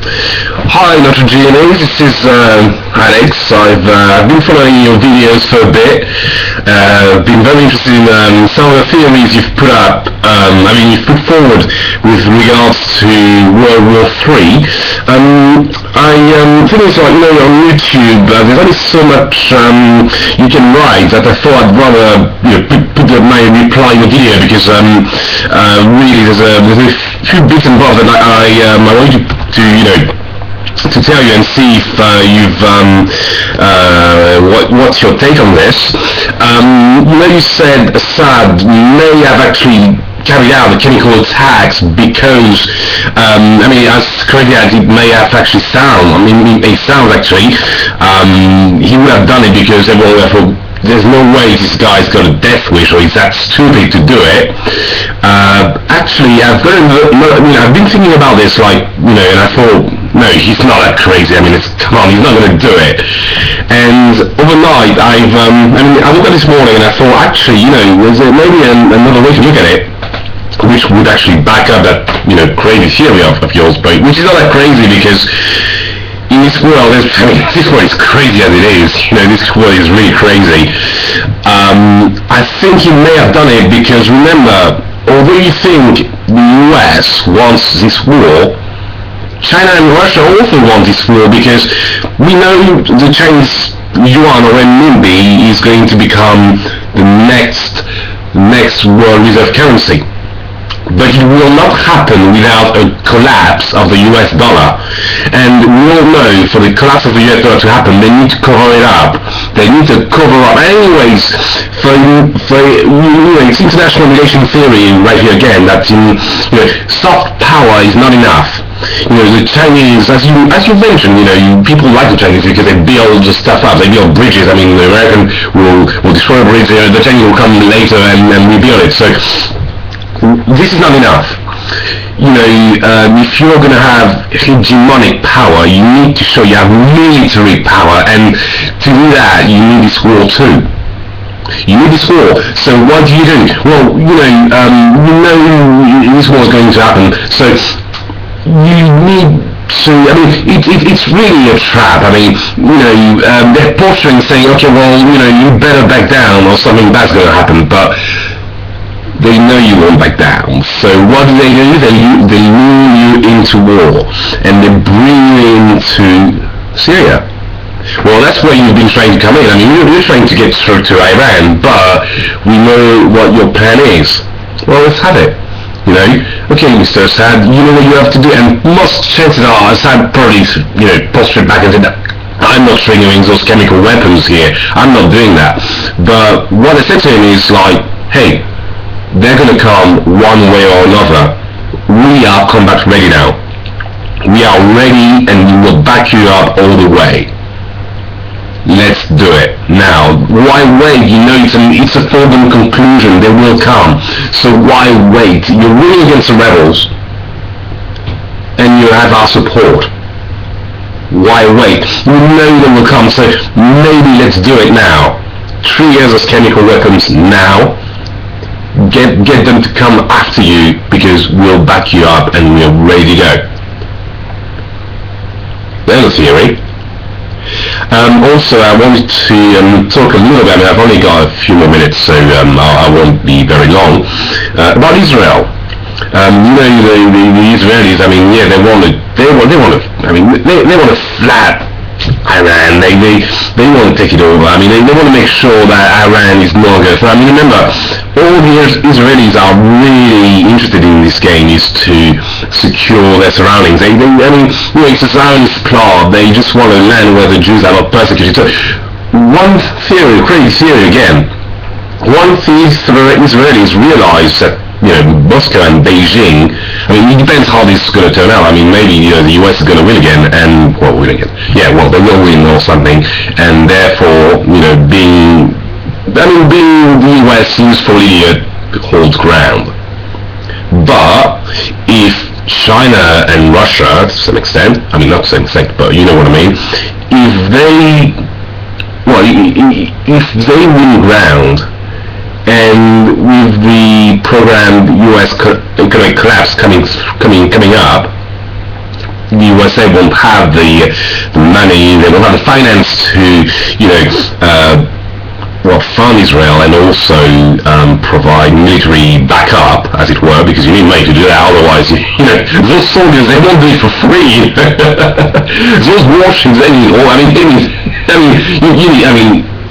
Hi, Dr. GNA. This is Alex. I've been following your videos for a bit. Been very interested in some of the theories you've put up. You've put forward with regards to World War III. I think it's like, on YouTube, there's only so much you can write that I thought I'd rather put my reply in the video, because really there's a few bits involved that I want you to tell you and see if what's your take on this. You said Assad may have actually carried out the chemical attacks because, as correctly as it may have actually it sounds actually, he would have done it because everyone thought, there's no way this guy's got a death wish, or he's that stupid to do it. Actually, I've been thinking about this, and I thought, no, he's not that crazy. Come on, he's not going to do it. And overnight, I woke up this morning and I thought, actually, there's maybe another way to look at it, which would actually back up that, crazy theory of yours, but which is not that crazy, because in this world, this world is crazy as it is. This world is really crazy. I think he may have done it because, remember, although you think the US wants this war, China and Russia also want this war, because we know the Chinese yuan or renminbi is going to become the next world reserve currency. But it will not happen without a collapse of the US dollar. And we all know, for the collapse of the US dollar to happen, they need to cover it up. They need to cover up. Anyways, for it's international relation theory right here again, that soft power is not enough. The Chinese, as you mentioned, people like the Chinese because they build the stuff up. They build bridges. The American will destroy a bridge. The Chinese will come later and rebuild it. So this is not enough. If you're going to have hegemonic power, you need to show you have military power, and to do that, you need this war too. You need this war. So what do? Well, this war is going to happen. So you need to. It's really a trap. They're posturing, saying, okay, well, you better back down, or something bad's going to happen, but they know you won't back down. So what do? They lure you into war, and they bring you into Syria. Well, that's where you've been trying to come in. You're trying to get through to Iran, but we know what your plan is. Well, let's have it. Okay, Mr. Assad, you know what you have to do, and most chances are Assad probably, postured back and said, I'm not triggering those chemical weapons here. I'm not doing that. But what I said to him is like, hey, they're going to come one way or another. We are combat ready now. We are ready, and we will back you up all the way. Let's do it now. Why wait? It's a foregone conclusion. They will come. So why wait? You're really against the rebels, and you have our support. Why wait? You know they will come. So maybe let's do it now. Trigger those chemical weapons now. Get them to come after you, because we'll back you up and we're ready to go. There's a theory. Also, I wanted to talk a little bit. I've only got a few more minutes, so I won't be very long. About Israel. The Israelis. They want to flat Iran. They want to take it over. They want to make sure that Iran is no longer. Remember, all the Israelis are really interested in this game is to secure their surroundings. It's a Zionist plot. They just want to land where the Jews are not persecuted. So, one theory, crazy theory again. One thing the Israelis realize that Moscow and Beijing. It depends how this is going to turn out. Maybe the US is going to win again, and win again. Yeah, they will win or something, and therefore, being the US usefully holds ground. But if China and Russia, to some extent, not to some extent, but you know what I mean, if they win ground, and with the programmed US economic collapse coming up, the USA won't have the money, they won't have the finance to, fund Israel and also provide military backup, as it were, because you need money to do that. Otherwise, those soldiers, they won't do it for free. Those warships,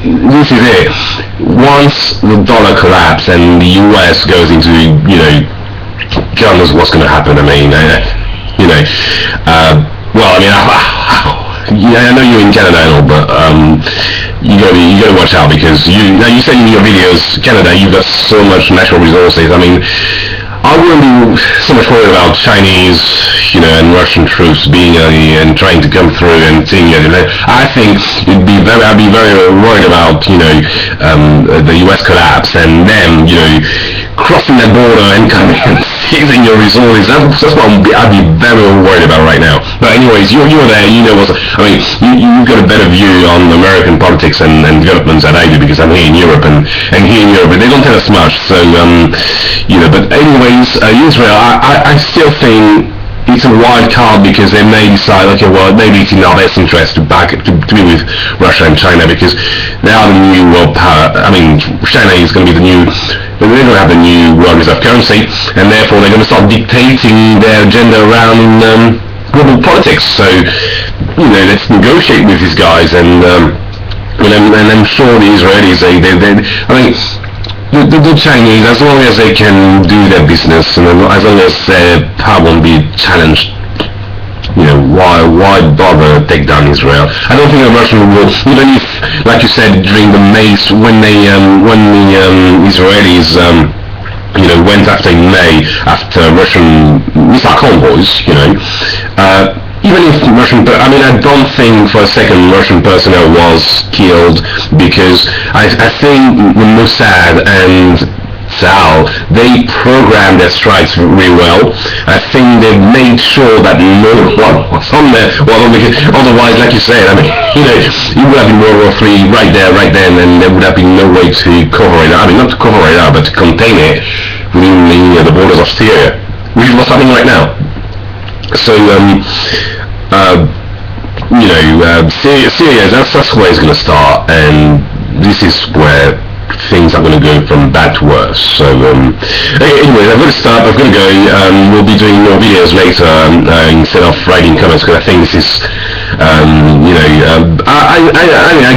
this is it. Once the dollar collapses and the US goes into, God knows what's going to happen. I know you're in Canada and all, but you gotta watch out, because you say in your videos, Canada, you've got so much natural resources. I wouldn't be so much worried about Chinese, and Russian troops being and trying to come through and seeing it. I think I'd be very worried about the US collapse and them crossing that border and coming and seizing your resources. That's what I'd be very worried about right now. But anyways, you're there, you've got a better view on American politics and developments than I do, because I'm here in Europe, and here in Europe, but they don't tell us much. So, but anyways, Israel, I still think it's a wild card, because they may decide, okay, well, maybe it's in our best interest to be with Russia and China, because they are the new world power. China is going to be they're going to have the new world reserve currency, and therefore they're going to start dictating their agenda around global politics. So, let's negotiate with these guys, and I'm sure the Israelis, the Chinese, as long as they can do their business, and as long as their power won't be challenged, why bother take down Israel? I don't think the Russian will, even if, like you said, during the May, when the Israelis went after in May after Russian missile convoys, even if I don't think for a second Russian personnel was killed, because I think the Mossad and Sal, they programmed their strikes really well. I think they made sure that no one was on there. Otherwise, like you said, it would have been World War III right there, right then, and there would have been no way to cover it up. Not to cover it up, but to contain it within the borders of Syria, which is what's happening right now. So, Syria, that's where it's going to start, and this is where things are going to go from bad to worse. So, anyways, I've got to start, I've got to go. We'll be doing more videos later instead of writing comments, because I think this is, I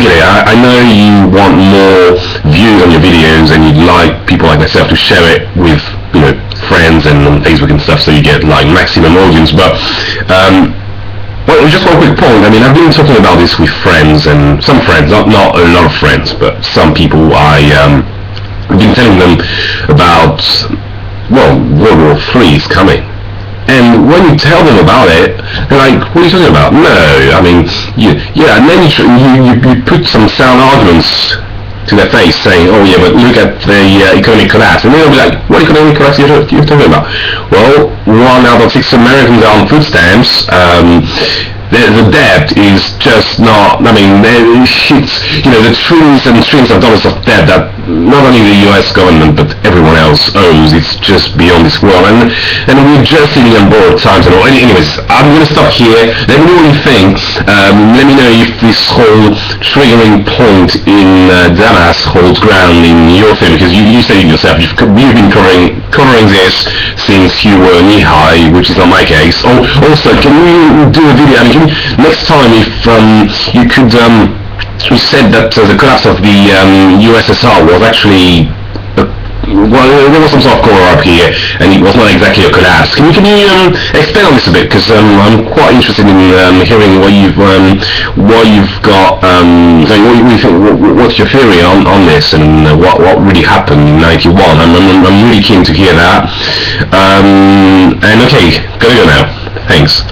get it. I know you want more views on your videos, and you'd like people like myself to share it with, friends and on Facebook and stuff, so you get like maximum audience. But just one quick point. I've been talking about this with friends, and some friends, not a lot of friends, but some people. I've been telling them about, World War III is coming. And when you tell them about it, they're like, what are you talking about? No, and then you put some sound arguments to their face, saying, oh yeah, but look at the economic collapse, and they'll be like, what economic collapse are you talking about? Well, 1 out of 6 Americans are on food stamps. The debt is just not, it's, the trillions and trillions of dollars of debt that not only the US government but everyone else owes. It's just beyond this world, and we're just living on borrowed times and all. Anyways, I'm going to stop here. Let me know what you think. Let me know if this whole triggering point in Damas holds ground in your favor, because you said it yourself, you've been covering this since you were knee-high, which is not my case. Also, can we do a video, next time, if you could, you said that the collapse of the USSR was actually, there was some sort of cover-up here, and it was not exactly a collapse. Can you expand on this a bit? Because I'm quite interested in hearing what you've got, what's your theory on this, and what really happened in '91. I'm really keen to hear that. And okay, gotta go now. Thanks.